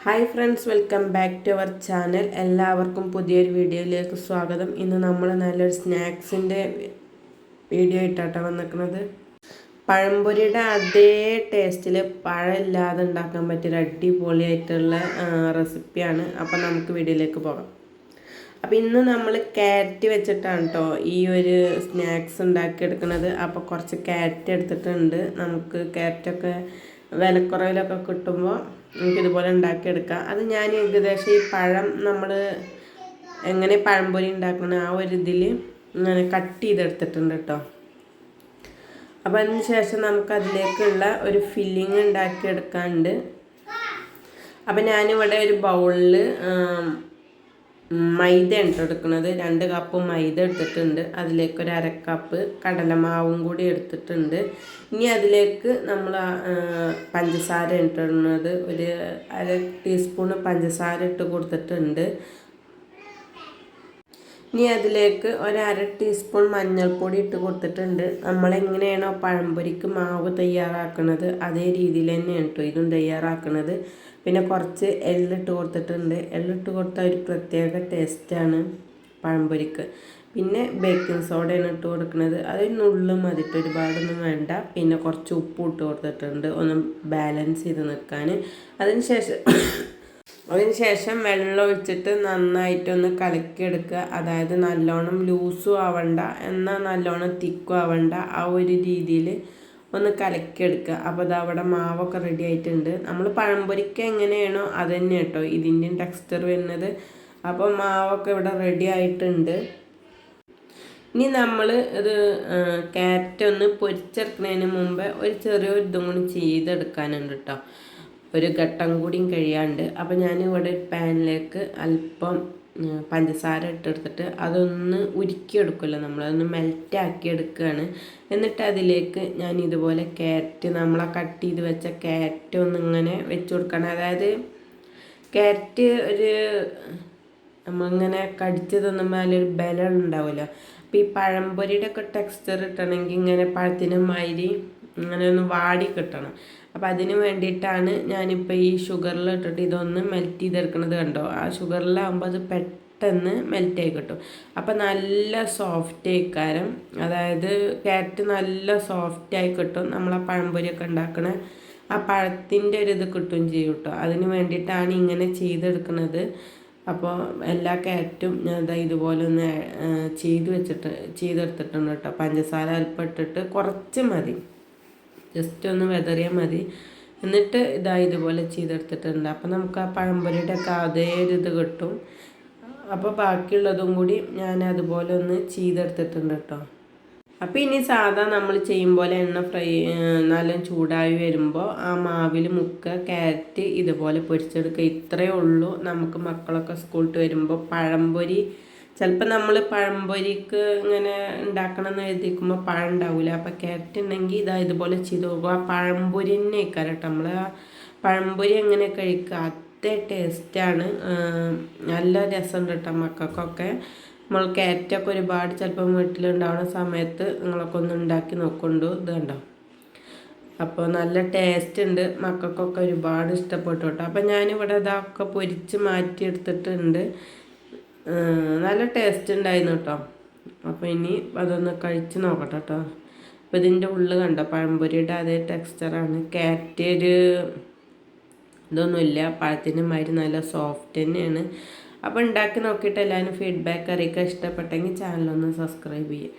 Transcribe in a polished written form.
Hi friends, welcome back to our channel. എല്ലാവർക്കും പുതിയൊരു വീഡിയോയിലേക്ക് സ്വാഗതം. ഇന്ന് നമ്മൾ നല്ലൊരു സ്നാക്സിൻ്റെ വീഡിയോ ഇട്ടാണ് വന്നിരിക്കുന്നത്. പഴംപൊരിയുടെ അതേ ടേസ്റ്റിൽ പഴമില്ലാതെ ഉണ്ടാക്കാൻ പറ്റിയൊരു അടിപൊളിയായിട്ടുള്ള റെസിപ്പിയാണ്. അപ്പോൾ നമുക്ക് വീഡിയോയിലേക്ക് പോകാം. അപ്പോൾ ഇന്ന് നമ്മൾ ക്യാരറ്റ് വെച്ചിട്ടാണ് കേട്ടോ ഈ ഒരു സ്നാക്സ് ഉണ്ടാക്കിയെടുക്കുന്നത്. അപ്പോൾ കുറച്ച് ക്യാരറ്റ് എടുത്തിട്ടുണ്ട്. നമുക്ക് ക്യാരറ്റൊക്കെ വിലക്കുറവിലൊക്കെ കിട്ടുമ്പോൾ നമുക്കിതുപോലെ ഉണ്ടാക്കിയെടുക്കാം. അത് ഞാൻ ഏകദേശം ഈ പഴം നമ്മൾ എങ്ങനെ പഴംപൊരി ഉണ്ടാക്കുന്ന ആ ഒരു ഇതിൽ ഇങ്ങനെ കട്ട് ചെയ്തെടുത്തിട്ടുണ്ട് കേട്ടോ. അപ്പോൾ അതിന് ശേഷം നമുക്കതിലേക്കുള്ള ഒരു ഫില്ലിങ് ഉണ്ടാക്കിയെടുക്കാനുണ്ട്. അപ്പോൾ ഞാനിവിടെ ഒരു ബൗളിൽ മൈദ എടുക്കുന്നത് 2 കപ്പ് മൈദ എടുത്തിട്ടുണ്ട്. അതിലേക്ക് ഒരു 1/2 കപ്പ് കടലമാവും കൂടി എടുത്തിട്ടുണ്ട്. ഇനി അതിലേക്ക് നമ്മൾ പഞ്ചസാര ഇട്ടിടുന്നത് ഒരു 1/2 ടീസ്പൂൺ പഞ്ചസാര ഇട്ട് കൊടുത്തിട്ടുണ്ട്. ഇനി അതിലേക്ക് ഒരു 1/2 ടീസ്പൂൺ മഞ്ഞൾപ്പൊടി ഇട്ട് കൊടുത്തിട്ടുണ്ട്. നമ്മളെങ്ങനെയാണോ പഴംപൊരിക്ക് മാവ് തയ്യാറാക്കുന്നത് അതേ രീതിയിൽ തന്നെയാണ് കേട്ടോ ഇതും തയ്യാറാക്കുന്നത്. പിന്നെ കുറച്ച് എള്ളിട്ട് കൊടുത്തിട്ടുണ്ട്. എള്ളിട്ട് കൊടുത്താൽ ഒരു പ്രത്യേക ടേസ്റ്റാണ് പഴംപൊരിക്ക്. പിന്നെ ബേക്കിംഗ് സോഡയാണ് ഇട്ട് കൊടുക്കുന്നത്. അത് നുള്ളു മതിട്ട്, ഒരുപാടൊന്നും വേണ്ട. പിന്നെ കുറച്ച് ഉപ്പ് ഇട്ട് കൊടുത്തിട്ടുണ്ട് ഒന്ന് ബാലൻസ് ചെയ്ത് നിൽക്കാൻ. അതിന് ശേഷം വെള്ളം ഒഴിച്ചിട്ട് നന്നായിട്ടൊന്ന് കലക്കിയെടുക്കുക. അതായത് നല്ലോണം ലൂസും ആവണ്ട എന്നാൽ നല്ലോണം തിക്കും ആവണ്ട, ആ ഒരു രീതിയിൽ ഒന്ന് കലക്കിയെടുക്കുക. അപ്പോൾ അത് അവിടെ മാവൊക്കെ റെഡി ആയിട്ടുണ്ട്. നമ്മൾ പഴംപൊരിക്ക് എങ്ങനെയാണോ അത് തന്നെ കേട്ടോ ഇതിൻ്റെ ടെക്സ്ചർ വരുന്നത്. അപ്പോൾ മാവൊക്കെ ഇവിടെ റെഡി ആയിട്ടുണ്ട്. ഇനി നമ്മൾ ഇത് ക്യാരറ്റ് ഒന്ന് പൊരിച്ചെടുക്കുന്നതിന് മുമ്പ് ഒരു ചെറിയൊരു ഇതും കൂടി ചെയ്തെടുക്കാനുണ്ട് കേട്ടോ. ഒരു ഘട്ടം കൂടിയും കഴിയാണ്ട്. അപ്പോൾ ഞാനിവിടെ പാനിലേക്ക് അല്പം പഞ്ചസാര ഇട്ടെടുത്തിട്ട് അതൊന്ന് ഉരുക്കിയെടുക്കുമല്ലോ, നമ്മളതൊന്ന് മെൽറ്റാക്കി എടുക്കുകയാണ്. എന്നിട്ട് അതിലേക്ക് ഞാൻ ഇതുപോലെ ക്യാരറ്റ്, നമ്മളെ കട്ട് ചെയ്ത് വെച്ച ക്യാരറ്റ് ഒന്നിങ്ങനെ വെച്ച് കൊടുക്കണം. അതായത് ക്യാരറ്റ് ഒരു നമ്മളിങ്ങനെ കടിച്ച് തിന്നുമ്പോൾ അതിലൊരു ബലം ഉണ്ടാവുമല്ലോ. അപ്പോൾ ഈ പഴംപൊരിയുടെ ഒക്കെ ടെക്സ്ചർ കിട്ടണമെങ്കിൽ ഇങ്ങനെ പഴത്തിന് മാതിരി ഇങ്ങനെ ഒന്ന് വാടി കിട്ടണം. അപ്പോൾ അതിന് വേണ്ടിയിട്ടാണ് ഞാനിപ്പോൾ ഈ ഷുഗറിൽ ഇട്ടിട്ട് ഇതൊന്ന് മെൽറ്റ് ചെയ്തെടുക്കുന്നത്. കണ്ടോ, ആ ഷുഗറിലാകുമ്പോൾ അത് പെട്ടെന്ന് മെൽറ്റായി കിട്ടും. അപ്പോൾ നല്ല സോഫ്റ്റ് ആയിക്കാരം, അതായത് ക്യാരറ്റ് നല്ല സോഫ്റ്റായി കിട്ടും. നമ്മളാ പഴംപൊരിയൊക്കെ ഉണ്ടാക്കണ ആ പഴത്തിൻ്റെ ഒരു ഇത് കിട്ടുകയും ചെയ്യും കേട്ടോ. അതിന് വേണ്ടിയിട്ടാണ് ഇങ്ങനെ ചെയ്തെടുക്കുന്നത്. അപ്പോൾ എല്ലാ ക്യാരറ്റും ഞാൻ ഇതുപോലെ ഒന്ന് ചെയ്തെടുത്തിട്ടുണ്ട് കേട്ടോ. പഞ്ചസാര അല്പം ഇട്ടിട്ട് കുറച്ച് മതി, ജസ്റ്റ് ഒന്ന് വെതറിയാൽ മതി. എന്നിട്ട് ഇതുപോലെ ചെയ്തെടുത്തിട്ടുണ്ട്. അപ്പോൾ നമുക്ക് ആ പഴംപൊരിയുടെ ഒക്കെ അതേ ഇത് കിട്ടും. അപ്പോൾ ബാക്കിയുള്ളതും കൂടി ഞാൻ അതുപോലെ ഒന്ന് ചെയ്തെടുത്തിട്ടുണ്ട് കേട്ടോ. അപ്പോൾ ഇനി സാധാ നമ്മൾ ചെയ്യും പോലെ എണ്ണ നല്ല ചൂടായി വരുമ്പോൾ ആ മാവിൽ മുക്കുക, ക്യാരറ്റ് ഇതുപോലെ പൊരിച്ചെടുക്കുക. ഇത്രയേ ഉള്ളൂ. നമുക്ക് മക്കളൊക്കെ സ്കൂളിട്ട് വരുമ്പോൾ പഴംപൊരി, ചിലപ്പോൾ നമ്മൾ പഴംപൊരിക്ക് ഇങ്ങനെ ഉണ്ടാക്കണമെന്ന് എഴുതിക്കുമ്പോൾ പഴം ഉണ്ടാവില്ല. അപ്പോൾ ക്യാരറ്റ് ഉണ്ടെങ്കിൽ ഇതുപോലെ ചെയ്ത് പോകുക. ആ പഴംപൊരി തന്നെ കേട്ടോ. നമ്മൾ ആ പഴംപൊരി എങ്ങനെ കഴിക്കുക അതേ ടേസ്റ്റാണ്. നല്ല രസമുണ്ട് കേട്ടോ മക്കൾക്കൊക്കെ. നമ്മൾ ക്യാരറ്റൊക്കെ ഒരുപാട് ചിലപ്പം വീട്ടിലുണ്ടാവുന്ന സമയത്ത് നിങ്ങളൊക്കെ ഒന്ന് ഉണ്ടാക്കി നോക്കൊണ്ടു. ഇത് കണ്ടോ, അപ്പോൾ നല്ല ടേസ്റ്റ് ഉണ്ട്. മക്കൾക്കൊക്കെ ഒരുപാട് ഇഷ്ടപ്പെട്ടു കേട്ടോ. അപ്പോൾ ഞാനിവിടെ ഇതൊക്കെ പൊരിച്ച് മാറ്റിയെടുത്തിട്ടുണ്ട്. നല്ല ടേസ്റ്റ് ഉണ്ടായിരുന്നു കേട്ടോ. അപ്പോൾ ഇനി അതൊന്ന് കഴിച്ച് നോക്കട്ടെ കേട്ടോ. അപ്പോൾ ഇതിൻ്റെ ഉള്ളിൽ കണ്ടോ പഴംപൊരിയുടെ അതേ ടെക്സ്ചറാണ്. ക്യാരറ്റ് ഒരു ഇതൊന്നുമില്ല, പഴത്തിൻ്റെ മാതിരി നല്ല സോഫ്റ്റ് തന്നെയാണ്. അപ്പോൾ ഉണ്ടാക്കി നോക്കിയിട്ട് എല്ലാവരും ഫീഡ്ബാക്ക് അറിയിക്കുക. ഇഷ്ടപ്പെട്ടെങ്കിൽ ചാനലൊന്ന് സബ്സ്ക്രൈബ് ചെയ്യുക.